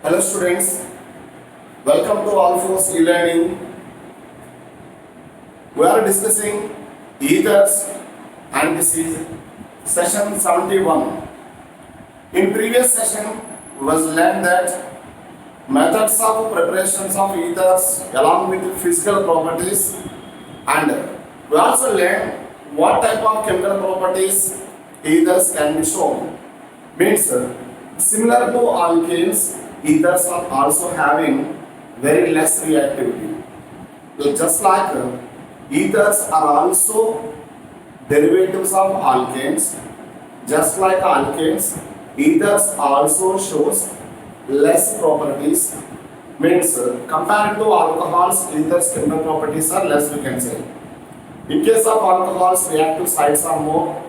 Hello students, welcome to Alphos e-learning. We are discussing ethers and this is session 71. In previous session was learned that methods of preparations of ethers along with physical properties, and we also learned what type of chemical properties ethers can be shown. Means similar to alkanes, ethers are also having very less reactivity. Just like ethers are also derivatives of alkanes, just like alkanes, ethers also shows less properties. Means compared to alcohols, ethers chemical properties are less, we can say. In case of alcohols, reactive sites are more,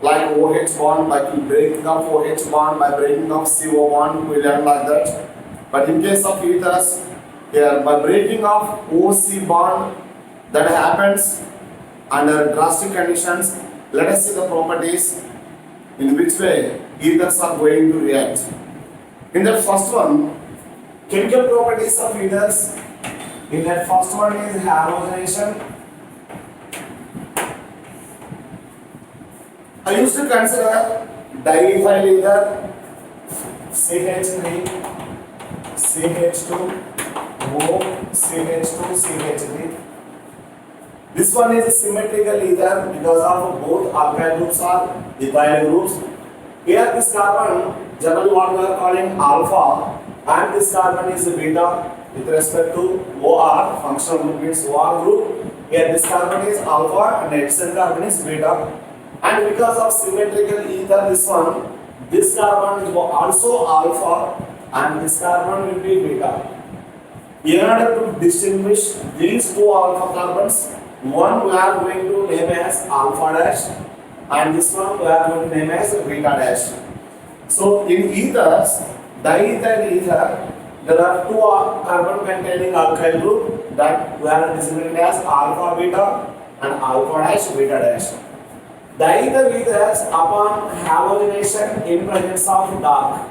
like OH bond, by breaking of OH bond, by breaking of CO bond, we learn like that. But in case of ethers, here by breaking of OC bond, that happens under drastic conditions. Let us see the properties in which way ethers are going to react. In that first one, chemical properties of ethers. In that first one is halogenation. I used to consider diethyl ether, CH3, CH2, O, CH2, CH3. This one is symmetrical ether because of both alkyl groups are ethyl groups. Here this carbon, generally what we are calling alpha, and this carbon is beta with respect to OR, functional group means OR group. Here this carbon is alpha and adjacent carbon is beta. And because of symmetrical ether, this carbon is also alpha and this carbon will be beta. In order to distinguish these two alpha carbons, one we are going to name as alpha dash and this one we are going to name as beta dash. So in ethers, diethyl ether, there are two carbon containing alkyl group that we are designating as alpha beta and alpha dash beta dash. Diethyl ethers upon halogenation in presence of dark.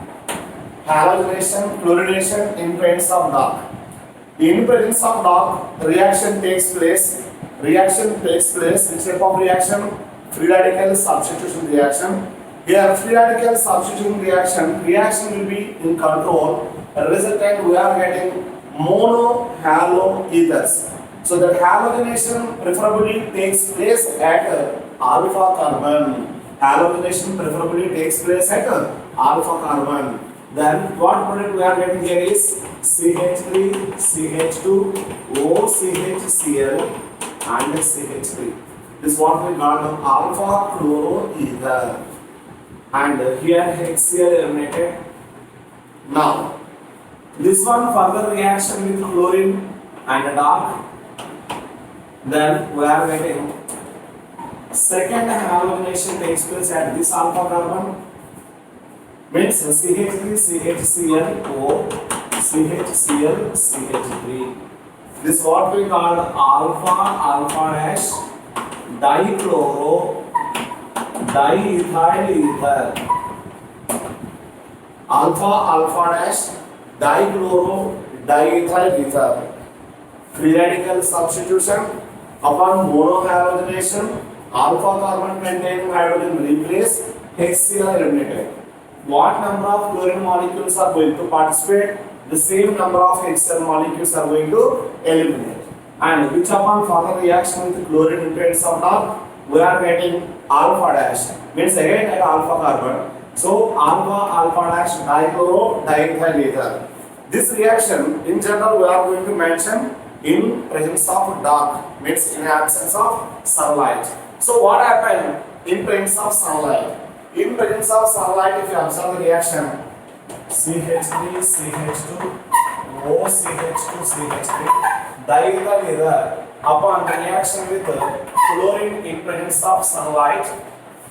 Halogenation, chlorination in presence of dark. In presence of dark, reaction takes place. Which type of reaction? Free radical substitution reaction. Here, free radical substitution reaction will be in control. As a resultant, we are getting mono-halo ethers. So that halogenation preferably takes place at alpha carbon. Halogenation preferably takes place at alpha carbon. Then what product we are getting here is CH3, CH2, OCHCl and CH3. This is what we got alpha chloroether. And here HCl eliminated. Now, this one further reaction with chlorine and dark. Then we are getting second halogenation takes place at this alpha carbon. Means CH3, CHCl, O, CHCl, CH3. This is what we call alpha dash dichloro diethyl ether. Alpha dash dichloro diethyl ether. Free radical substitution upon monohalogenation, alpha carbon containing hydrogen replace, HCl eliminated. What number of chlorine molecules are going to participate? The same number of HCl molecules are going to eliminate. And which upon further reaction with chlorine in presence of dark, we are getting alpha dash. Means again at alpha carbon. So alpha dash dichloro diethyl ether. This reaction in general we are going to mention in presence of dark, means in absence of sunlight. So what happened in presence of sunlight? In presence of sunlight, if you observe the reaction, CH3, CH2, OCH2, CH3, diethyl ether upon reaction with chlorine in presence of sunlight.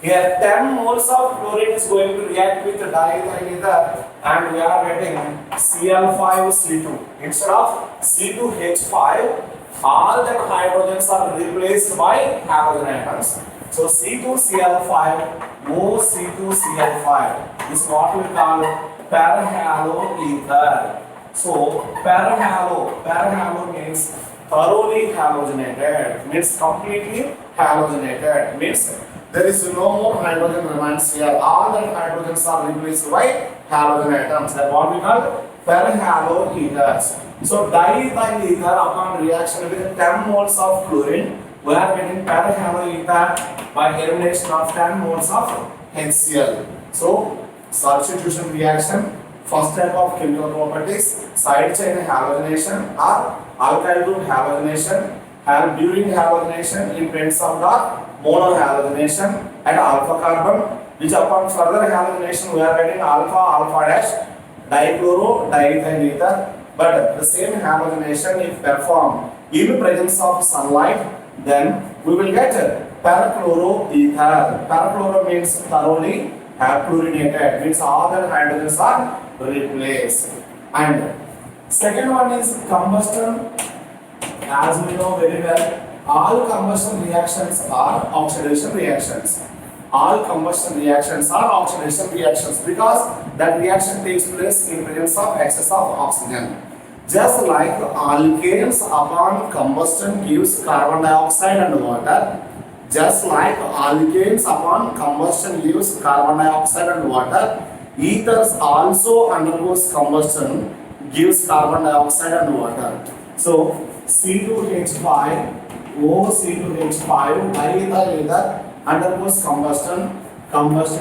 Here 10 moles of chlorine is going to react with diethyl ether and we are getting Cl5C2. Instead of C2H5, all that hydrogens are replaced by halogen atoms. So C2Cl5, O C2Cl5 is what we call Parahaloether. So parahalo means thoroughly halogenated, means completely halogenated, means there is no more hydrogen remains here. All the hydrogens are replaced by halogen atoms. That's what we call parahaloethers. So diethyl ether upon reaction with 10 moles of chlorine, we are getting parahaloether by elimination of 10 moles of HCl. So substitution reaction, first type of chemical properties, side chain halogenation or alkyl group halogenation, and during halogenation in presence of the monohalogenation and alpha carbon, which upon further halogenation we are getting alpha dash dichloro diethyl ether. But the same halogenation if performed in presence of sunlight, then we will get parachloroether. Parachloro means thoroughly fluorinated, means all the hydrogens are replaced. And second one is combustion. As we know very well, all combustion reactions are oxidation reactions. All combustion reactions are oxidation reactions because that reaction takes place in presence of excess of oxygen. Just like alkanes upon combustion gives carbon dioxide and water, just like alkanes upon combustion gives carbon dioxide and water, ethers also undergoes combustion gives carbon dioxide and water. So C2H5, OC2H5, diethyl ether undergoes combustion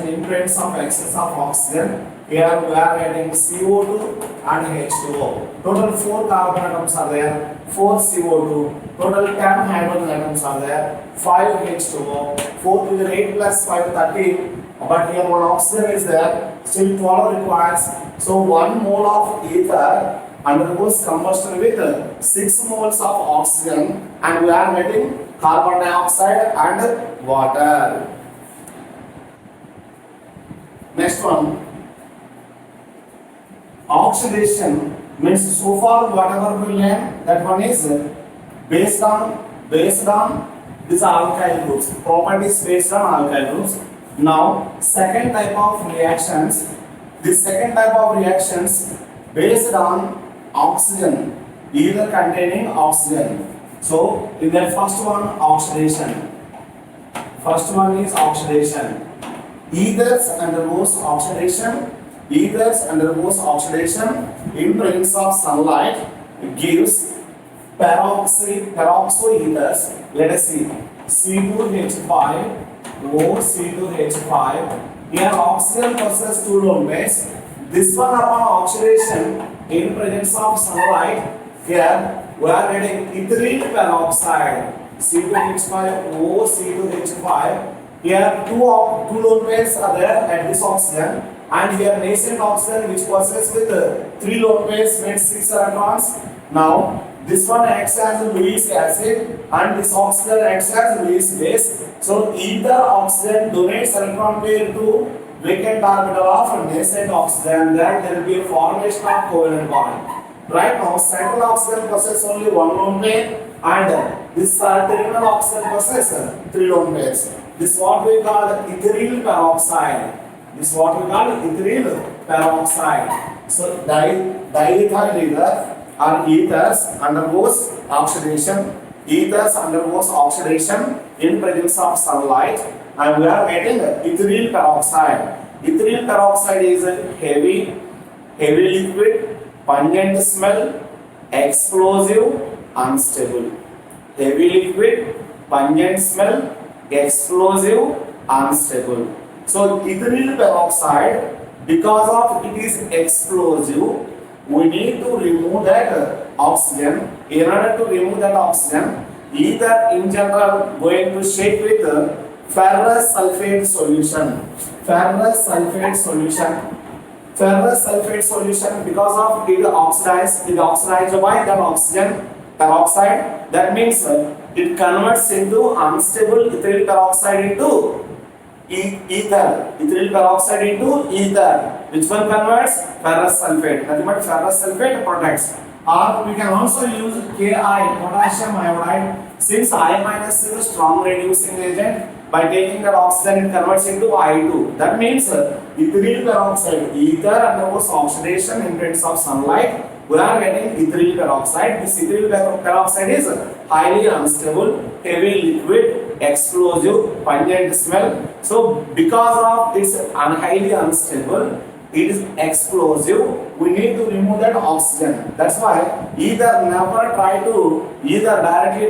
in presence of excess of oxygen. Here we are getting CO2 and H2O. Total 4 carbon atoms are there, 4 CO2. Total 10 hydrogen atoms are there, 5 H2O. 4 to the 8 plus 5 13. But here one oxygen is there, still 12 requires. So 1 mole of ether undergoes combustion with 6 moles of oxygen, and we are getting carbon dioxide and water. Next one. Oxidation means so far whatever we learn, that one is based on these alkyl groups, properties based on alkyl groups. Now second type of reactions, this second type of reactions based on oxygen, either containing oxygen. So in the first one, oxidation. First one is oxidation. Ethers undergoes oxidation. Ethers undergoes oxidation in presence of sunlight, gives peroxoethers. Let us see. C2H5, OC2H5. Here oxygen possesses 2 lone pairs. This one upon oxidation in presence of sunlight, here we are getting ethyl peroxide. C2H5, OC2H5. Here two lone pairs are there at this oxygen, and here nascent oxygen which possesses with 3 lone pairs means 6 electrons. Now this one acts as Lewis acid and this oxygen acts as Lewis base. So either oxygen donates electron pair to vacant orbital of nascent oxygen, then there will be a formation of covalent bond. Right now central oxygen possesses only 1 lone pair, and this terminal oxygen possesses 3 lone pairs. This is what we call ethyl peroxide. This is what we call ethyl peroxide. So diethyl ether or ethers undergoes oxidation. Ethers undergoes oxidation in presence of sunlight, and we are getting ethyl peroxide. Ethyl peroxide is a heavy liquid, pungent smell, explosive, unstable. Heavy liquid, pungent smell, explosive, unstable. So ethyl peroxide, because of it is explosive, we need to remove that oxygen. In order to remove that oxygen, either in general going to shake with ferrous sulfate solution. Ferrous sulfate solution, because of it oxidized by that oxygen peroxide. That means it converts into unstable ethyl peroxide into ether. Ethyl peroxide into ether. Which one converts? Ferrous sulfate. Nothing but ferrous sulfate protects. Or we can also use Ki, potassium iodide. Since I- is a strong reducing agent, By taking that oxygen, it converts into I2. That means ethyl peroxide, ether undergoes oxidation in presence of sunlight. We are getting ethyl peroxide. This ethyl peroxide is highly unstable, heavy liquid, explosive, pungent smell. So because of its highly unstable, it is explosive, we need to remove that oxygen. That's why either directly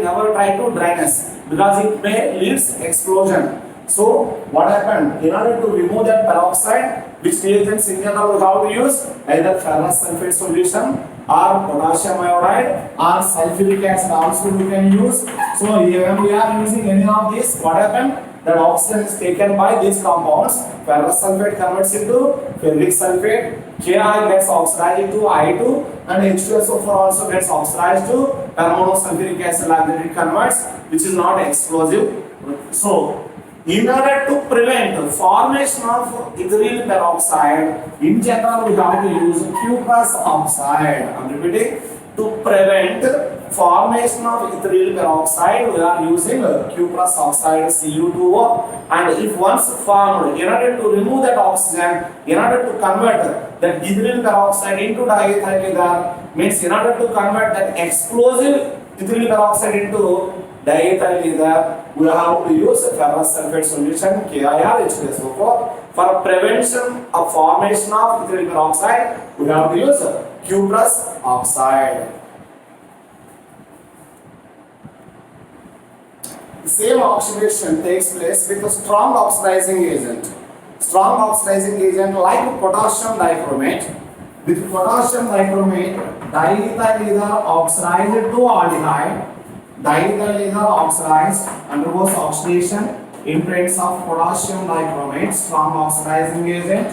never try to drain us, because it may leads explosion. So what happened? In order to remove that peroxide, which reagents in general we have to use either ferrous sulfate solution or potassium iodide or sulfuric acid also we can use. So when we are using any of these, what happened? That oxygen is taken by these compounds. Ferrous sulfate converts into ferric sulfate, Ki gets oxidized into I2, and H2SO4 also gets oxidized to permonosulfuric acid, like that it converts, which is not explosive. So in order to prevent formation of ethyl peroxide, in general we have to use cuprous oxide. I am repeating, to prevent formation of ethyl peroxide, we are using cuprous oxide, Cu2O. And if once formed, in order to remove that oxygen, in order to convert that ethyl peroxide into diethyl ether, means in order to convert that explosive ethyl peroxide into diethyl ether, we have to use ferrous sulfate solution, KIR H2SO4. For prevention of formation of ethyl peroxide, we have to use cuprous oxide. The same oxidation takes place with a strong oxidizing agent. Strong oxidizing agent like potassium dichromate. With potassium dichromate, diethyl ether oxidized to aldehyde. Diethyl ether oxidized undergoes oxidation in presence of potassium dichromate, strong oxidizing agent.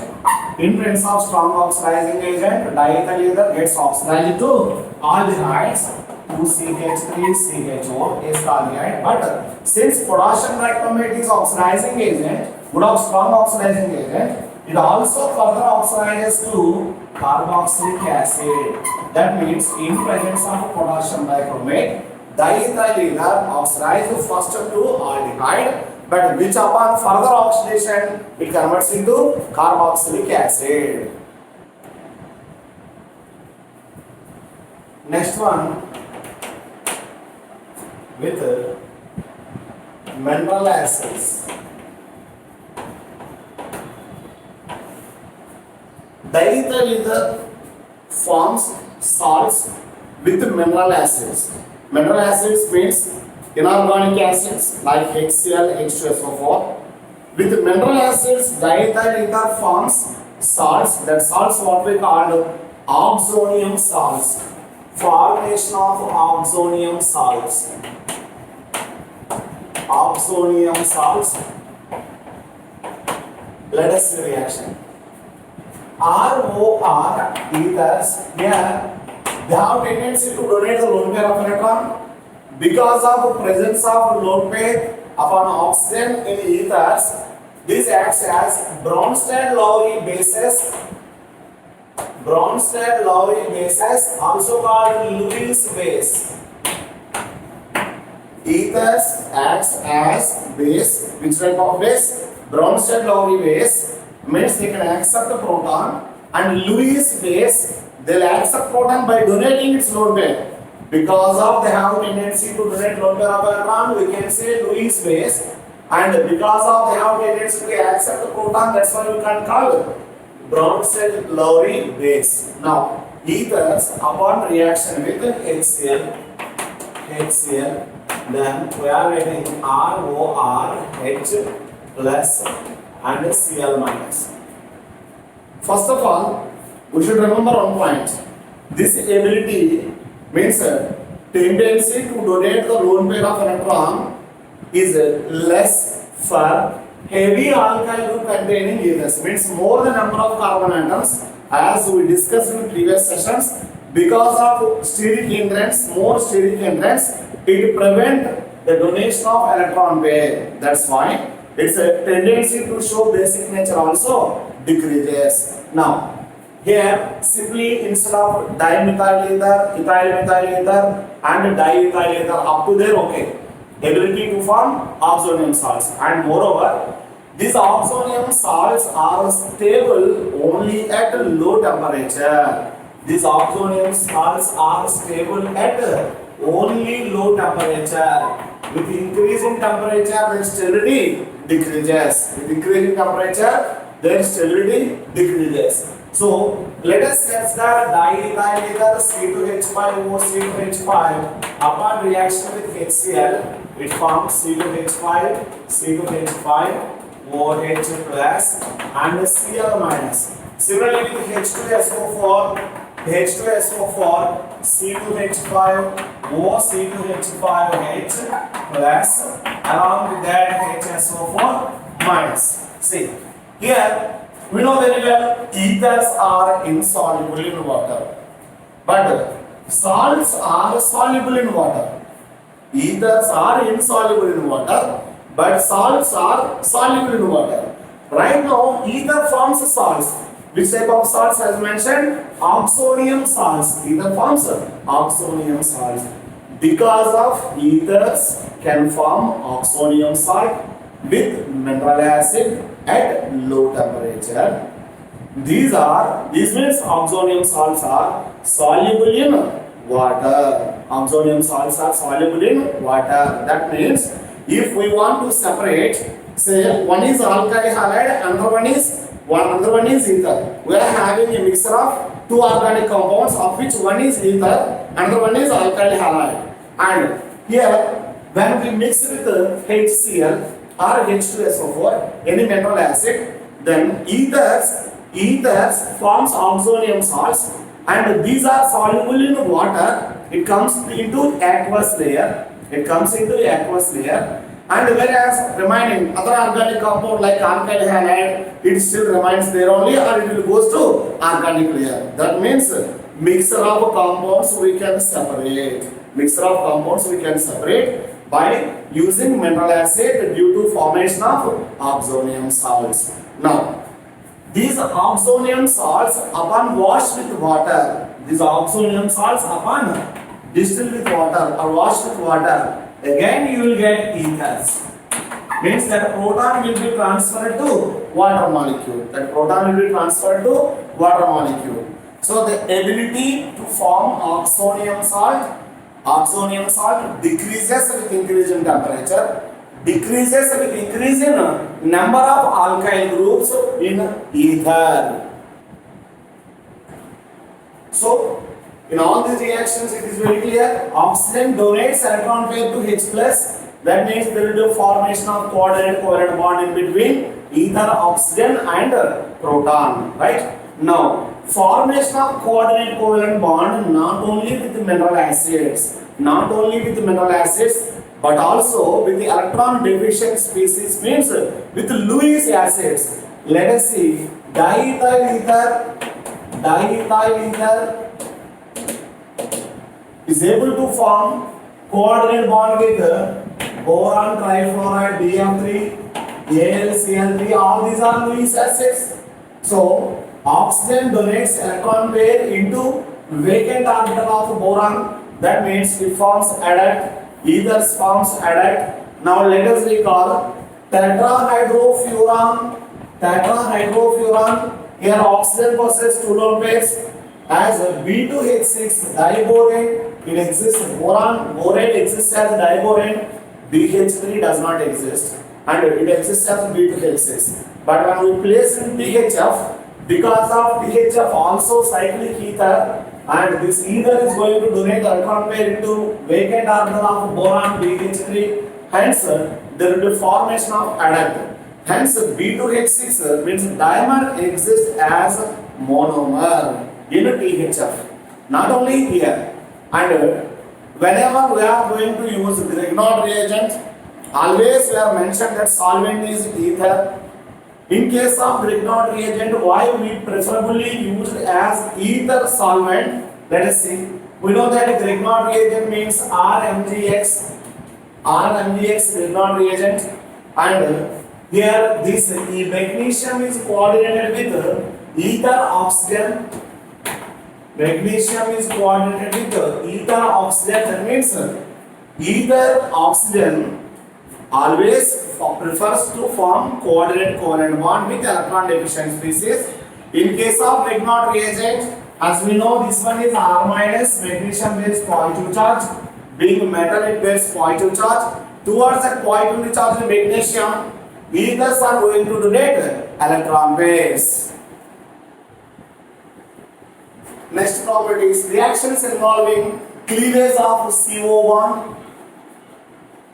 In presence of strong oxidizing agent, diethyl ether gets oxidized to aldehydes, 2CH3CHO is aldehyde. But since potassium dichromate is oxidizing agent, strong oxidizing agent, it also further oxidizes to carboxylic acid. That means in presence of potassium dichromate, diethyl ether oxidizes first to aldehyde, but which upon further oxidation it converts into carboxylic acid. Next one with mineral acids. Diethyl ether forms salts with mineral acids. Mineral acids means inorganic acids like HCl, H2SO4. With mineral acids, diethyl ether forms salts. That salts what we call oxonium salts. Formation of oxonium salts. Oxonium salts. Let us see reaction. ROR ethers here, they have tendency to donate the lone pair of electron. Because of the presence of lone pair upon oxygen in ethers, this acts as Bronsted-Lowry bases. Bronsted-Lowry bases, also called Lewis base. Ethers acts as base. Which type of base? Bronsted-Lowry base means they can accept the proton, and Lewis base, they will accept proton by donating its lone pair. Because of they have tendency to donate lone pair of electron, we can say Lewis base, and because of they have tendency to accept the proton, that's why we can call Bronsted-Lowry base. Now, ethers upon reaction with HCl, then we are getting ROR, H plus and Cl minus. First of all, we should remember one point. This ability means tendency to donate the lone pair of electron is less for heavy alkyl group containing ethers. Means more the number of carbon atoms, as we discussed in previous sessions. Because of steric hindrance, more steric hindrance, it prevent the donation of electron pair. That's why its a tendency to show basic nature also decreases. Now, here simply instead of dimethyl ether, ethyl methyl ether and diethyl ether, up to there okay. ability to form oxonium salts. And moreover, these oxonium salts are stable only at low temperature. These oxonium salts are stable at only low temperature. With increasing temperature, their stability decreases. With increasing temperature, their stability decreases. So let us sketch the diethyl ether C2H5O C2H5 upon reaction with HCl. It forms C2H5 C2H5 OH plus and Cl minus. Similarly with H2SO4 H2SO4 C2H5O C2H5H plus along with that HSO4 minus. See here we know very well ethers are insoluble in water, but salts are soluble in water. Ethers are insoluble in water, but salts are soluble in water. Right now, ether forms salts. Which type of salts as mentioned? Oxonium salts. Ether forms oxonium salts. Because of ethers can form oxonium salt with mineral acid at low temperature. These means oxonium salts are soluble in water. Oxonium salts are soluble in water. That means if we want to separate, say one is alkyl halide, another one is ether. We are having a mixture of two organic compounds, of which one is ether, another one is alkyl halide. And here, when we mix with HCl or H2SO4, any mineral acid, then ethers forms oxonium salts, and these are soluble in water. It comes into aqueous layer. And whereas remaining other organic compound like alkyl halide, it still remains there only, or it will goes to organic layer. That means mixture of compounds we can separate. By using mineral acid due to formation of oxonium salts. Now, these oxonium salts upon washed with water, distilled with water or washed with water, again you will get ethers. Means that proton will be transferred to water molecule. So the ability to form oxonium salt decreases with increase in temperature, decreases with increase in number of alkyl groups in ether. So in all these reactions, it is very clear. Oxygen donates electron pair to H plus. That means there will be a formation of coordinate covalent bond in between ether, oxygen, and proton. Right? Now, formation of coordinate covalent bond not only with mineral acids, but also with the electron deficient species, means with Lewis acids. Let us see. Diethyl ether is able to form coordinate bond with boron trifluoride BF3, AlCl3, all these are Lewis acids. So oxygen donates electron pair into vacant orbital of boron. That means it forms adduct, ethers forms adduct. Now let us recall tetrahydrofuran. Here oxygen possesses two lone pairs. As B2H6 diborane, it exists. Borate exists as diborane. BH3 does not exist, and it exists as B2H6. But when we place in BHF, because of BHF also cyclic ether, and this ether is going to donate the electron pair into vacant orbital of boron BH3. Hence, there will be formation of adduct. Hence, B2H6 means dimer exists as monomer in THF. Not only here, and whenever we are going to use Grignard reagent, always we have mentioned that solvent is ether. In case of Grignard reagent, why we preferably use as ether solvent? Let us see. We know that Grignard reagent means RMGX Grignard reagent, and here this magnesium is coordinated with ether oxygen. Magnesium is coordinated with ether oxygen. That means ether oxygen always prefers to form coordinate covalent bond with electron deficient species. In case of Grignard reagent, as we know, this one is R minus, magnesium bears positive charge. Being metal, it bears positive charge. Towards that positively charged magnesium, ethers are going to donate electron pairs. Next properties, reactions involving cleavage of CO bond.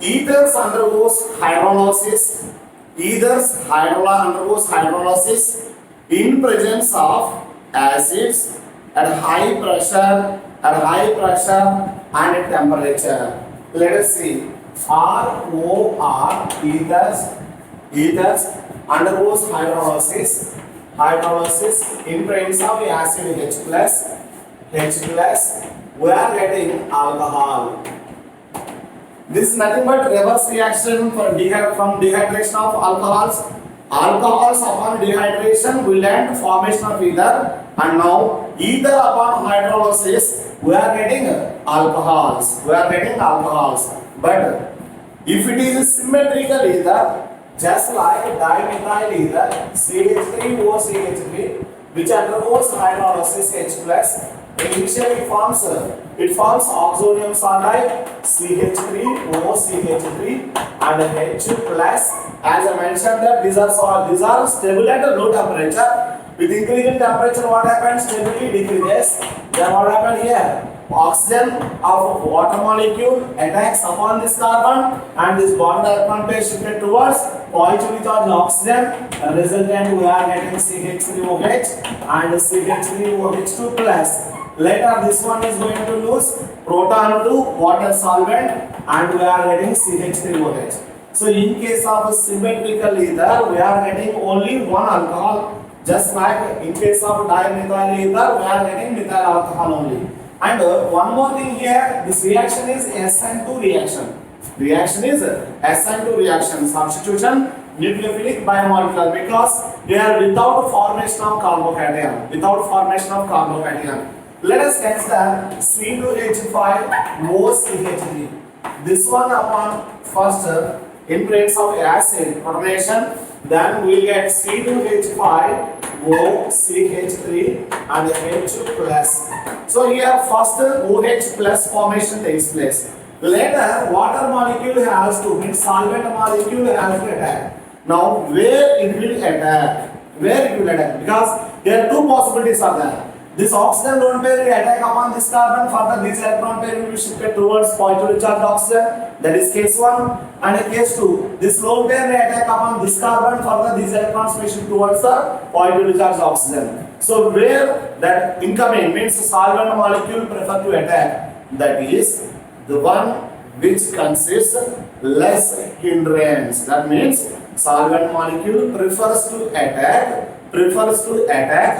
Ethers undergoes hydrolysis. Undergoes hydrolysis in presence of acids at high pressure and temperature. Let us see. ROR, ethers undergoes hydrolysis in presence of acid H plus. We are getting alcohol. This is nothing but reverse reaction from dehydration of alcohols. Alcohols upon dehydration will end formation of ether, and now ether upon hydrolysis we are getting alcohols. But if it is symmetrical ether, just like dimethyl ether CH3OCH3, which undergoes hydrolysis H plus, initially it forms oxonium cyanide CH3OCH3 and H plus. As I mentioned that these are stable at a low temperature. With increasing temperature, what happens? Stability decreases. Then what happens here? Oxygen of water molecule attacks upon this carbon, and this bond electron pair shifted towards positively charged oxygen. Resultant we are getting CH3OH and CH3OH2 plus. Later this one is going to lose proton to water solvent, and we are getting CH3OH. So in case of symmetrical ether, we are getting only one alcohol. Just like in case of dimethyl ether, we are getting methyl alcohol only. And one more thing here, this reaction is SN2 reaction. Substitution nucleophilic biomolecular, because they are without formation of carbocation. Let us consider C2H5OCH3. This one upon first in presence of acid protonation, then we will get C2H5OCH3 and H plus. So here first OH plus formation takes place. Later water molecule has to, solvent molecule has to attack. Now where it will attack? Because there are two possibilities are there. This oxygen lone pair will attack upon this carbon, further this electron pair will be shifted towards positively charged oxygen, that is case 1. And case 2, this lone pair will attack upon this carbon, further these electrons will shift towards the positively charged oxygen. So where that incoming means solvent molecule prefer to attack, that is the one which consists less hindrance. That means solvent molecule prefers to attack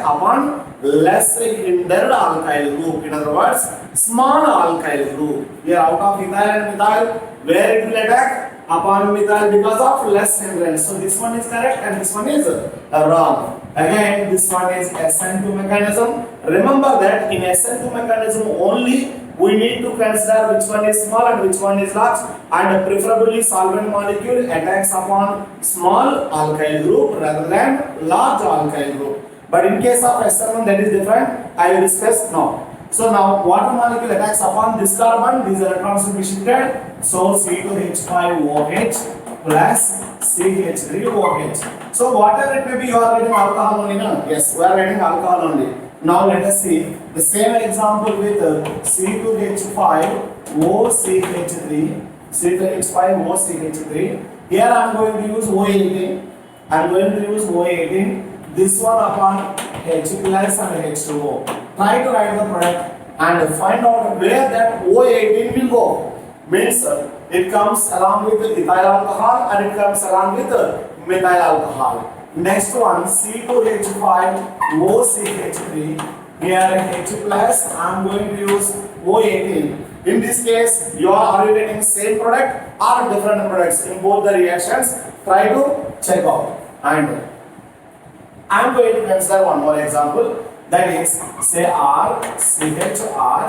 upon less hindered alkyl group. In other words, small alkyl group. We are out of ethyl and methyl. Where it will attack? Upon methyl because of less hindrance. So this one is correct and this one is wrong. Again, this one is SN2 mechanism. Remember that in SN2 mechanism only we need to consider which one is small and which one is large, and preferably solvent molecule attacks upon small alkyl group rather than large alkyl group. But in case of SN1 that is different. I will discuss now. So now water molecule attacks upon this carbon, these electrons will be shifted. So C2H5OH plus CH3OH. So whatever it may be, you are getting alcohol only, no? Yes, we are getting alcohol only. Now let us see the same example with C2H5OCH3. Here I am going to use O18. This one upon H plus and H2O. Try to write the product and find out where that O18 will go. Means it comes along with ethyl alcohol and it comes along with methyl alcohol. Next one, C2H5OCH3. Here H plus, I am going to use O18. In this case, are you getting same product or different products in both the reactions? Try to check out. And I am going to consider one more example, that is say R, CH, R,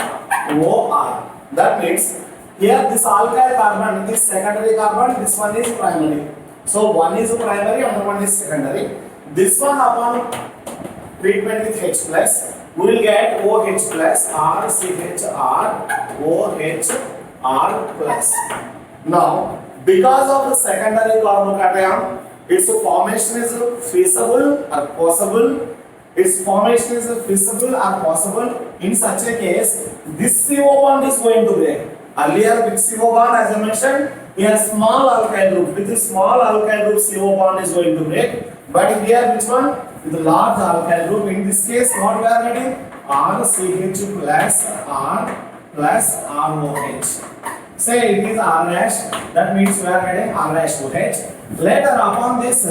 O, R. That means Here this alkyl carbon is secondary carbon, this one is primary. So one is primary, another one is secondary. This one upon treatment with H plus, we will get OH plus RCHR OH R plus. Now, because of the secondary carbocation, its formation is feasible or possible. Its formation is feasible or possible. In such a case, this CO bond is going to break. Earlier with CO bond, as I mentioned, we have small alkyl group. With this small alkyl group, CO bond is going to break. But here, which one? With the large alkyl group. In this case, what we are getting? RCH plus R plus ROH. Say it is R dash. That means we are getting R dash OH. Later, upon this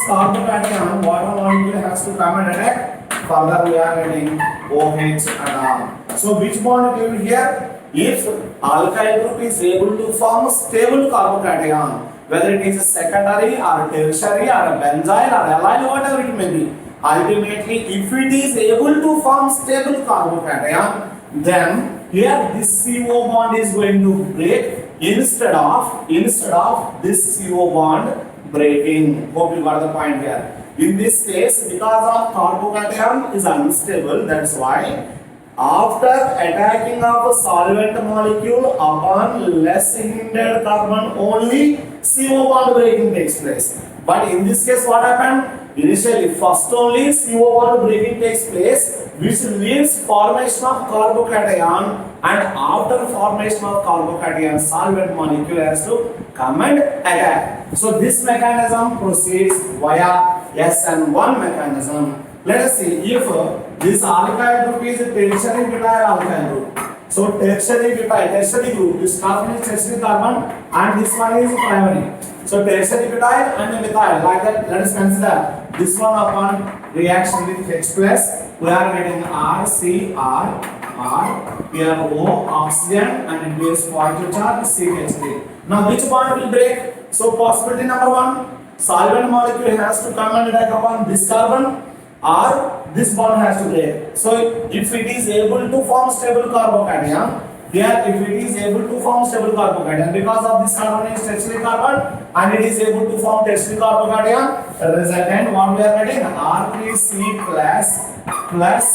carbocation, water molecule has to come and attack. Further, we are getting OH and R. So, which bond will be here? If alkyl group is able to form stable carbocation, whether it is a secondary or a tertiary or a benzyl or allyl, whatever it may be, ultimately, if it is able to form stable carbocation, then here this CO bond is going to break instead of this CO bond breaking. Hope you got the point here. In this case, because of carbocation is unstable, that's why after attacking of a solvent molecule upon less hindered carbon, only CO bond breaking takes place. But in this case, what happened? Initially, first only CO bond breaking takes place, which leads formation of carbocation, and after formation of carbocation, solvent molecule has to come and attack. So this mechanism proceeds via SN1 mechanism. Let us see if this alkyl group is a tertiary butyl alkyl group. So tertiary group, this carbon is tertiary carbon and this one is primary. So tertiary butyl and methyl, like that, let us consider this one upon reaction with H plus, we are getting RCR, here O oxygen and it is positive charge CH3. Now which bond will break? So possibility number one, solvent molecule has to come and attack upon this carbon, or this bond has to break. So if it is able to form stable carbocation, here if it is able to form stable carbocation, because of this carbon is tertiary carbon and it is able to form tertiary carbocation, resultant what we are getting? R3C plus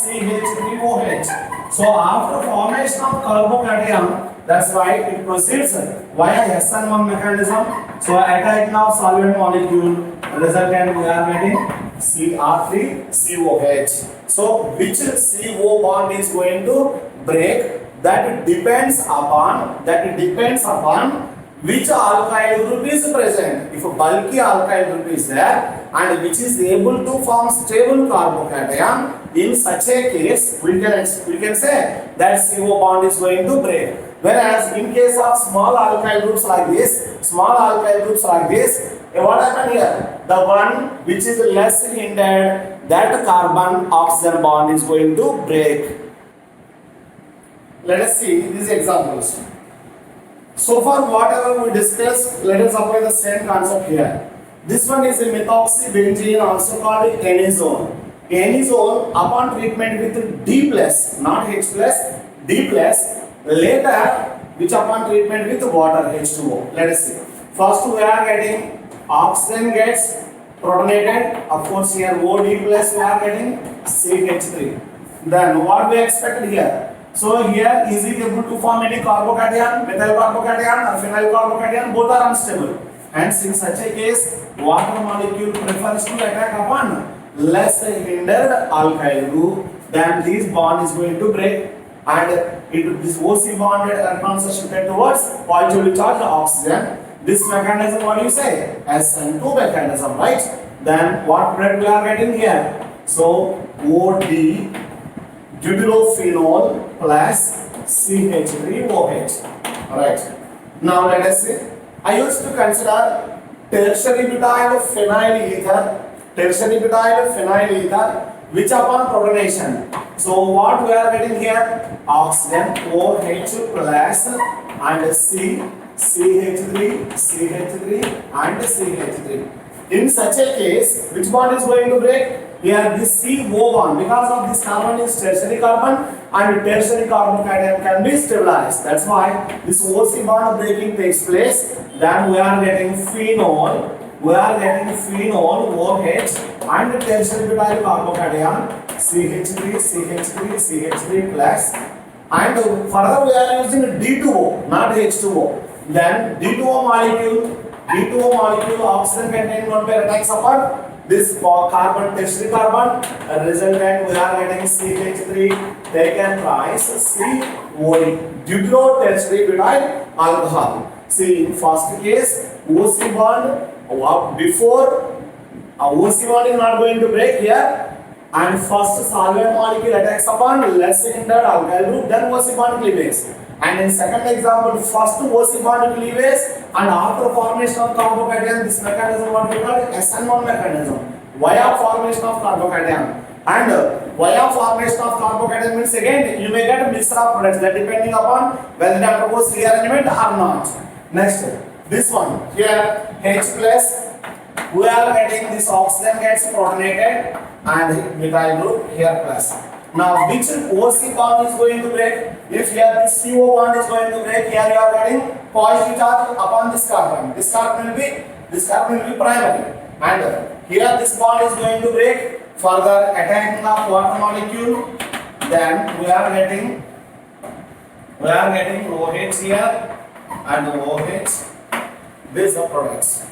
CH3OH. So after formation of carbocation, that's why it proceeds via SN1 mechanism. So attacking of solvent molecule, resultant we are getting Cr3COH. So which CO bond is going to break? That depends upon which alkyl group is present. If a bulky alkyl group is there and which is able to form stable carbocation, in such a case we can say that CO bond is going to break. Whereas in case of small alkyl groups like this, what happened here? The one which is less hindered, that carbon oxygen bond is going to break. Let us see these examples. So far whatever we discussed, let us apply the same concept here. This one is a methoxybenzene, also called enizone. Enizone upon treatment with D plus, not H plus, D plus, later which upon treatment with water H2O. Let us see. First we are getting oxygen gets protonated, of course here OD plus we are getting CH3. Then what we expected here? So here is it able to form any carbocation, methyl carbocation or phenyl carbocation, both are unstable. Hence in such a case, water molecule prefers to attack upon less hindered alkyl group, then this bond is going to break and this OC bond electrons are shifted towards positively charged oxygen. This mechanism, what do you say? SN2 mechanism, right? Then what product we are getting here? So OD deuterophenol plus CH3OH. Alright. Now let us see. I used to consider tertiary butyl phenyl ether, which upon protonation. So what we are getting here? Oxygen OH plus and C, CH3 and CH3. In such a case, which bond is going to break? here this CO bond, because of this carbon is tertiary carbon and tertiary carbocation can be stabilized. That's why this OC bond breaking takes place. Then we are getting phenol. We are getting phenol OH and tertiary butyl carbocation CH3 CH3 CH3 plus. And further we are using D2O, not H2O. Then D2O molecule oxygen containing one pair attacks upon this carbon, tertiary carbon, resultant we are getting CH3 taken twice COE, deuterotertiary butyl alcohol. See, in first case OC bond before OC bond is not going to break here, and first solvent molecule attacks upon less hindered alkyl group, then OC bond cleavage. And in second example, first OC bond cleavage, and after formation of carbocation, this mechanism what we call SN1 mechanism, via formation of carbocation. And via formation of carbocation means again you may get a mixture of products that depending upon whether they undergoes rearrangement or not. Next, this one here H plus, we are getting this oxygen gets protonated and methyl group here plus. Now which OC bond is going to break? If here this CO bond is going to break, here you are getting positive charge upon this carbon. This carbon will be primary, and here this bond is going to break, further attacking of water molecule. Then we are getting OH here and OH. These are products.